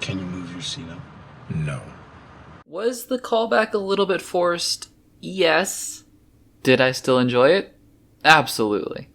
Can you move your seat up? No. Was the callback a little bit forced? Yes. Did I still enjoy it? Absolutely.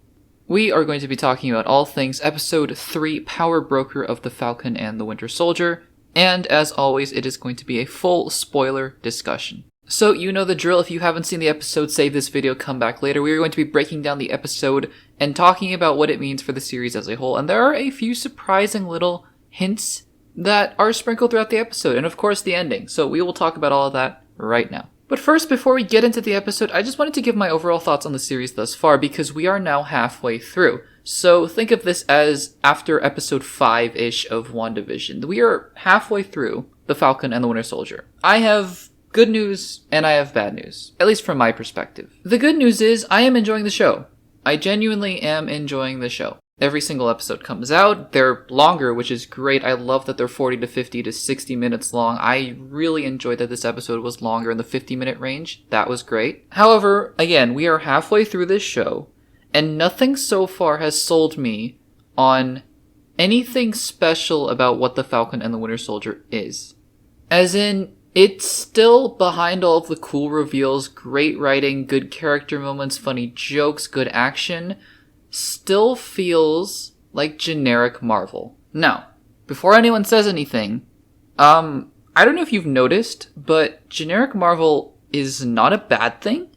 We are going to be talking about all things Episode 3, Power Broker of the Falcon and the Winter Soldier, and as always, it is going to be a full spoiler discussion. So you know the drill. If you haven't seen the episode, save this video, come back later. We are going to be breaking down the episode and talking about what it means for the series as a whole, and there are a few surprising little hints that are sprinkled throughout the episode, and of course the ending. So we will talk about all of that right now. But first, before we get into the episode, I just wanted to give my overall thoughts on the series thus far, because we are now halfway through. So think of this as after episode 5-ish of WandaVision. We are halfway through The Falcon and the Winter Soldier. I have good news and I have bad news, at least from my perspective. The good news is I am enjoying the show. I genuinely am enjoying the show. Every single episode comes out. They're longer, which is great. I love that they're 40 to 50 to 60 minutes long. I really enjoyed that this episode was longer in the 50-minute range. That was great. However, again, we are halfway through this show, and nothing so far has sold me on anything special about what the Falcon and the Winter Soldier is. As in, it's still behind all of the cool reveals, great writing, good character moments, funny jokes, good action, still feels like generic Marvel. Now, before anyone says anything, I don't know if you've noticed, but generic Marvel is not a bad thing.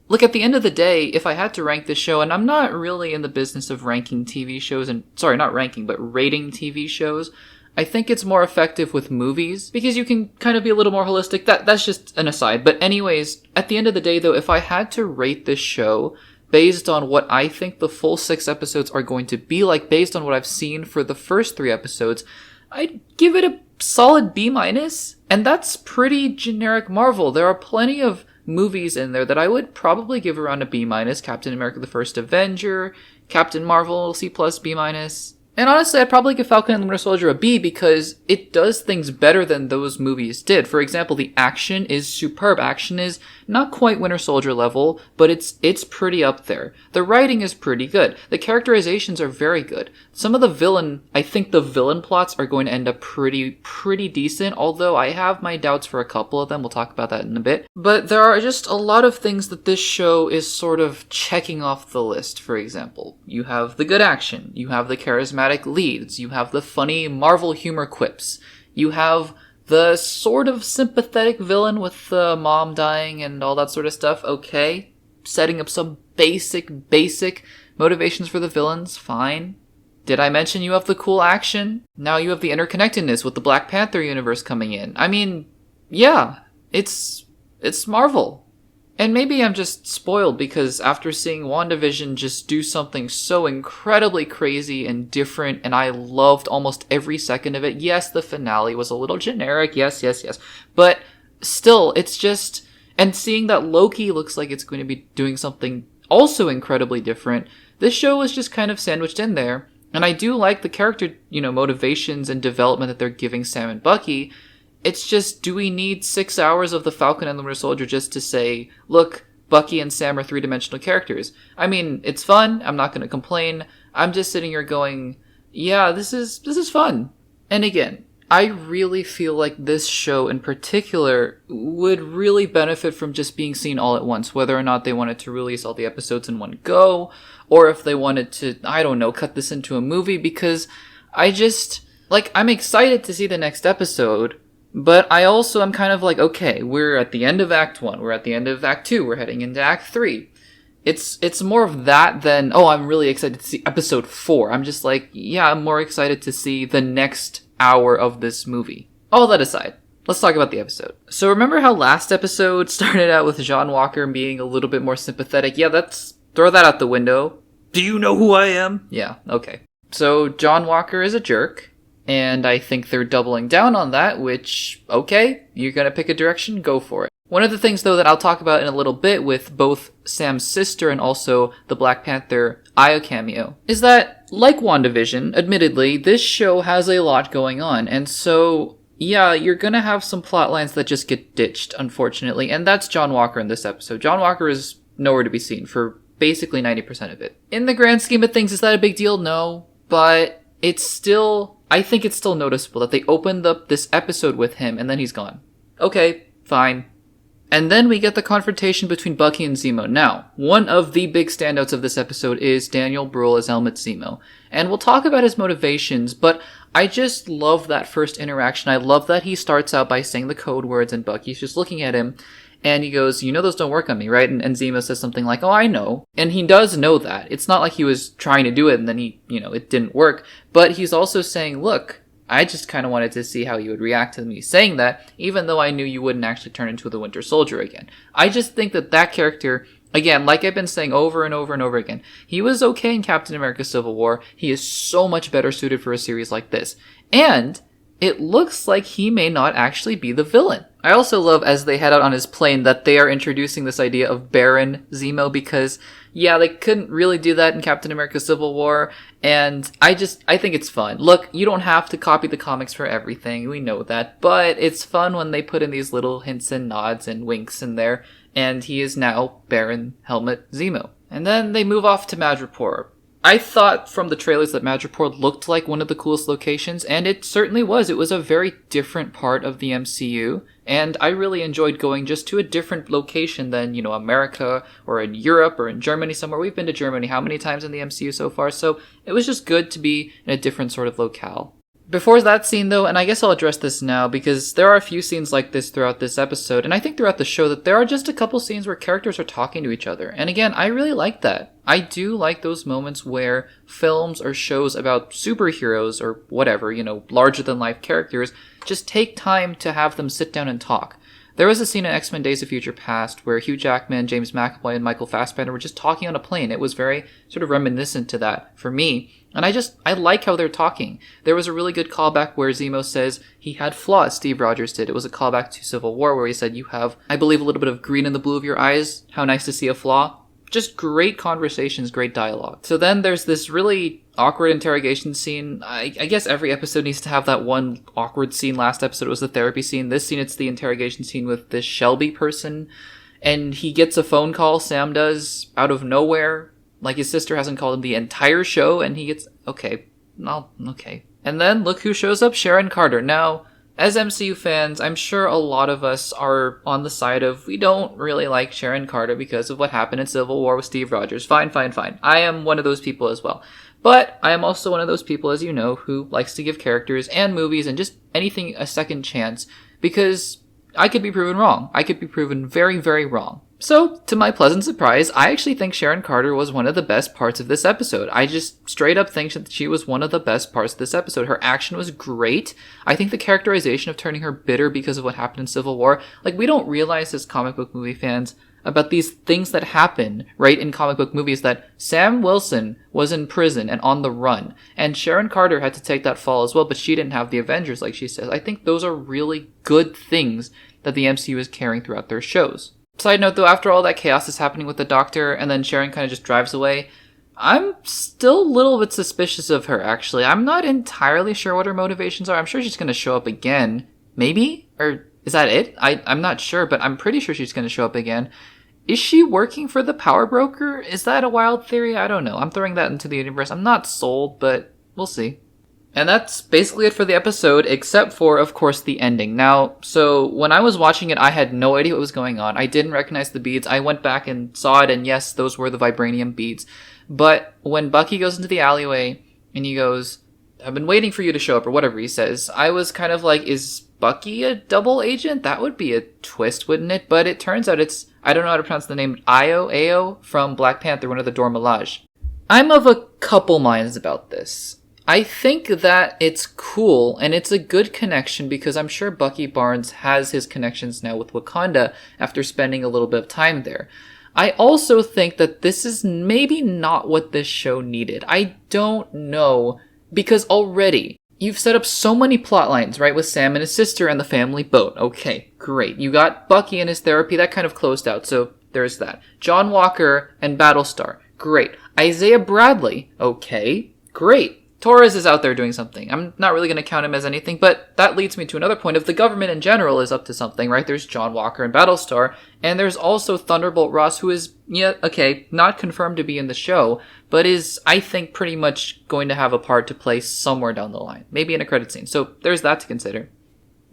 Look, at the end of the day, if I had to rank this show, and I'm not really in the business of ranking TV shows, and sorry, not ranking, but rating TV shows, I think it's more effective with movies, because you can kind of be a little more holistic. That's just an aside. But anyways, at the end of the day, though, if I had to rate this show based on what I think the full 6 episodes are going to be like, based on what I've seen for the first 3 episodes, I'd give it a solid B-, and that's pretty generic Marvel. There are plenty of movies in there that I would probably give around a B-, Captain America the First Avenger, Captain Marvel, C+, B-. And honestly, I'd probably give Falcon and the Winter Soldier a B because it does things better than those movies did. For example, the action is superb. Action is not quite Winter Soldier level, but it's pretty up there. The writing is pretty good. The characterizations are very good. Some of I think the villain plots are going to end up pretty decent, although I have my doubts for a couple of them. We'll talk about that in a bit. But there are just a lot of things that this show is sort of checking off the list. For example, you have the good action. You have the charismatic leads, you have the funny Marvel humor quips, you have the sort of sympathetic villain with the mom dying and all that sort of stuff, okay, setting up some basic motivations for the villains, fine. Did I mention you have the cool action? Now you have the interconnectedness with the Black Panther universe coming in. I mean, yeah, it's Marvel. And maybe I'm just spoiled because after seeing WandaVision just do something so incredibly crazy and different, and I loved almost every second of it. Yes, the finale was a little generic, yes. But still, it's just... And seeing that Loki looks like it's going to be doing something also incredibly different, this show was just kind of sandwiched in there. And I do like the character, motivations and development that they're giving Sam and Bucky. It's just, do we need 6 hours of the Falcon and the Winter Soldier just to say, look, Bucky and Sam are 3-dimensional characters? I mean, it's fun. I'm not going to complain. I'm just sitting here going, yeah, this is fun. And again, I really feel like this show in particular would really benefit from just being seen all at once, whether or not they wanted to release all the episodes in one go, or if they wanted to, I don't know, cut this into a movie, because I'm excited to see the next episode. But I also am kind of like, okay, we're at the end of Act 1, we're at the end of Act 2, we're heading into Act 3. It's more of that than, oh, I'm really excited to see Episode 4. I'm just like, yeah, I'm more excited to see the next hour of this movie. All that aside, let's talk about the episode. So remember how last episode started out with John Walker being a little bit more sympathetic? Yeah, throw that out the window. Do you know who I am? Yeah, okay. So John Walker is a jerk. And I think they're doubling down on that, which, okay, you're gonna pick a direction, go for it. One of the things, though, that I'll talk about in a little bit with both Sam's sister and also the Black Panther Io cameo, is that, like WandaVision, admittedly, this show has a lot going on, and so, yeah, you're gonna have some plot lines that just get ditched, unfortunately, and that's John Walker in this episode. John Walker is nowhere to be seen for basically 90% of it. In the grand scheme of things, is that a big deal? No, but it's still... I think it's still noticeable that they opened up this episode with him and then he's gone. Okay, fine. And then we get the confrontation between Bucky and Zemo. Now, one of the big standouts of this episode is Daniel Bruhl as Helmut Zemo. And we'll talk about his motivations, but I just love that first interaction. I love that he starts out by saying the code words and Bucky's just looking at him. And he goes, you know those don't work on me, right? And Zemo says something like, oh, I know. And he does know that. It's not like he was trying to do it and then it didn't work. But he's also saying, look, I just kind of wanted to see how you would react to me saying that, even though I knew you wouldn't actually turn into the Winter Soldier again. I just think that character, again, like I've been saying over and over and over again, he was okay in Captain America Civil War. He is so much better suited for a series like this. And it looks like he may not actually be the villain. I also love, as they head out on his plane, that they are introducing this idea of Baron Zemo because, yeah, they couldn't really do that in Captain America Civil War, and I think it's fun. Look, you don't have to copy the comics for everything, we know that, but it's fun when they put in these little hints and nods and winks in there, and he is now Baron Helmut Zemo. And then they move off to Madripoor. I thought from the trailers that Madripoor looked like one of the coolest locations, and it certainly was. It was a very different part of the MCU, and I really enjoyed going just to a different location than, America, or in Europe, or in Germany somewhere. We've been to Germany how many times in the MCU so far, so it was just good to be in a different sort of locale. Before that scene, though, and I guess I'll address this now, because there are a few scenes like this throughout this episode, and I think throughout the show that there are just a couple scenes where characters are talking to each other. And again, I really like that. I do like those moments where films or shows about superheroes or whatever, larger-than-life characters, just take time to have them sit down and talk. There was a scene in X-Men Days of Future Past where Hugh Jackman, James McAvoy, and Michael Fassbender were just talking on a plane. It was very sort of reminiscent to that for me. And I like how they're talking. There was a really good callback where Zemo says he had flaws, Steve Rogers did. It was a callback to Civil War where he said, you have, I believe, a little bit of green in the blue of your eyes. How nice to see a flaw. Just great conversations, great dialogue. So then there's this really awkward interrogation scene. I guess every episode needs to have that one awkward scene. Last episode was the therapy scene. This scene, it's the interrogation scene with this Shelby person. And he gets a phone call, Sam does, out of nowhere. Like his sister hasn't called him the entire show, and he gets, okay. And then look who shows up, Sharon Carter. Now, as MCU fans, I'm sure a lot of us are on the side of we don't really like Sharon Carter because of what happened in Civil War with Steve Rogers. Fine. I am one of those people as well. But I am also one of those people, as you know, who likes to give characters and movies and just anything a second chance because I could be proven wrong. I could be proven very, very wrong. So, to my pleasant surprise, I actually think Sharon Carter was one of the best parts of this episode. I just straight up think that she was one of the best parts of this episode. Her action was great. I think the characterization of turning her bitter because of what happened in Civil War, we don't realize as comic book movie fans about these things that happen, right, in comic book movies, that Sam Wilson was in prison and on the run, and Sharon Carter had to take that fall as well, but she didn't have the Avengers, like she says. I think those are really good things that the MCU is carrying throughout their shows. Side note though, after all that chaos is happening with the Doctor, and then Sharon kind of just drives away, I'm still a little bit suspicious of her, actually. I'm not entirely sure what her motivations are. I'm sure she's going to show up again. Maybe? Or is that it? I'm not sure, but I'm pretty sure she's going to show up again. Is she working for the Power Broker? Is that a wild theory? I don't know. I'm throwing that into the universe. I'm not sold, but we'll see. And that's basically it for the episode, except for, of course, the ending. Now, so when I was watching it, I had no idea what was going on. I didn't recognize the beads. I went back and saw it, and yes, those were the vibranium beads. But when Bucky goes into the alleyway, and he goes, I've been waiting for you to show up, or whatever he says, I was kind of like, is Bucky a double agent? That would be a twist, wouldn't it? But it turns out it's, I don't know how to pronounce the name, Ao from Black Panther, one of the Dora Milaje. I'm of a couple minds about this. I think that it's cool, and it's a good connection because I'm sure Bucky Barnes has his connections now with Wakanda after spending a little bit of time there. I also think that this is maybe not what this show needed. I don't know, because already you've set up so many plot lines, right, with Sam and his sister and the family boat. Okay, great. You got Bucky and his therapy, that kind of closed out, so there's that. John Walker and Battlestar, great. Isaiah Bradley, okay, great. Torres is out there doing something. I'm not really going to count him as anything, but that leads me to another point of the government in general is up to something, right? There's John Walker and Battlestar, and there's also Thunderbolt Ross, who is, not confirmed to be in the show, but is, I think, pretty much going to have a part to play somewhere down the line. Maybe in a credit scene. So there's that to consider.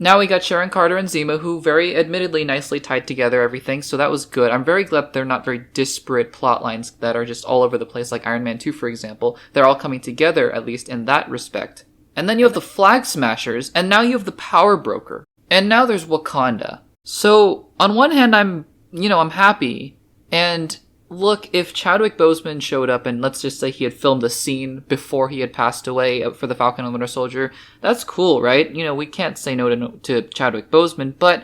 Now we got Sharon Carter and Zema, who very admittedly nicely tied together everything, so that was good. I'm very glad they're not very disparate plot lines that are just all over the place, like Iron Man 2, for example. They're all coming together, at least in that respect. And then you have the Flag Smashers, and now you have the Power Broker. And now there's Wakanda. So, on one hand, I'm happy. And look, if Chadwick Boseman showed up and let's just say he had filmed a scene before he had passed away for the Falcon and Winter Soldier, that's cool, right? We can't say no to Chadwick Boseman, but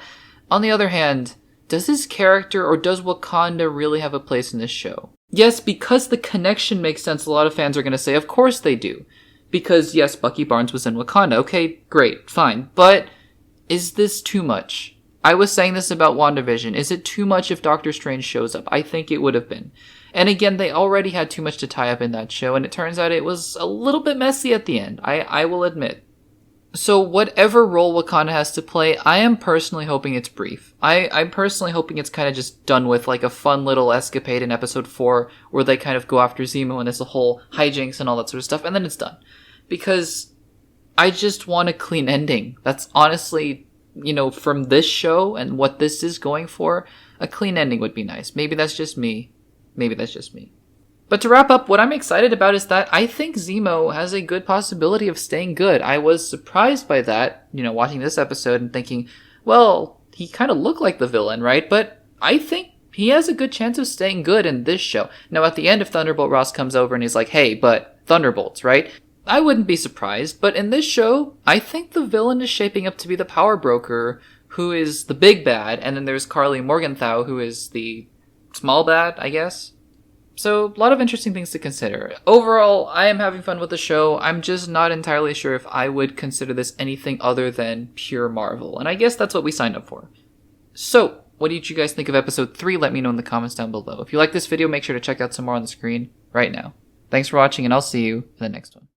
on the other hand, does his character or does Wakanda really have a place in this show? Yes, because the connection makes sense, a lot of fans are going to say, of course they do. Because yes, Bucky Barnes was in Wakanda. Okay, great, fine. But is this too much? I was saying this about WandaVision. Is it too much if Doctor Strange shows up? I think it would have been. And again, they already had too much to tie up in that show, and it turns out it was a little bit messy at the end. I will admit. So whatever role Wakanda has to play, I am personally hoping it's brief. I'm personally hoping it's kind of just done with like a fun little escapade in episode 4 where they kind of go after Zemo and it's a whole hijinks and all that sort of stuff, and then it's done. Because I just want a clean ending. That's honestly, from this show and what this is going for, a clean ending would be nice. Maybe that's just me. But to wrap up, what I'm excited about is that I think Zemo has a good possibility of staying good. I was surprised by that, watching this episode and thinking, well, he kind of looked like the villain, right? But I think he has a good chance of staying good in this show. Now, at the end, if Thunderbolt Ross comes over and he's like, hey, but Thunderbolts, right? I wouldn't be surprised, but in this show, I think the villain is shaping up to be the Power Broker, who is the big bad, and then there's Carly Morgenthau, who is the small bad, I guess. So, a lot of interesting things to consider. Overall, I am having fun with the show. I'm just not entirely sure if I would consider this anything other than pure Marvel, and I guess that's what we signed up for. So, what did you guys think of episode 3? Let me know in the comments down below. If you like this video, make sure to check out some more on the screen right now. Thanks for watching, and I'll see you in the next one.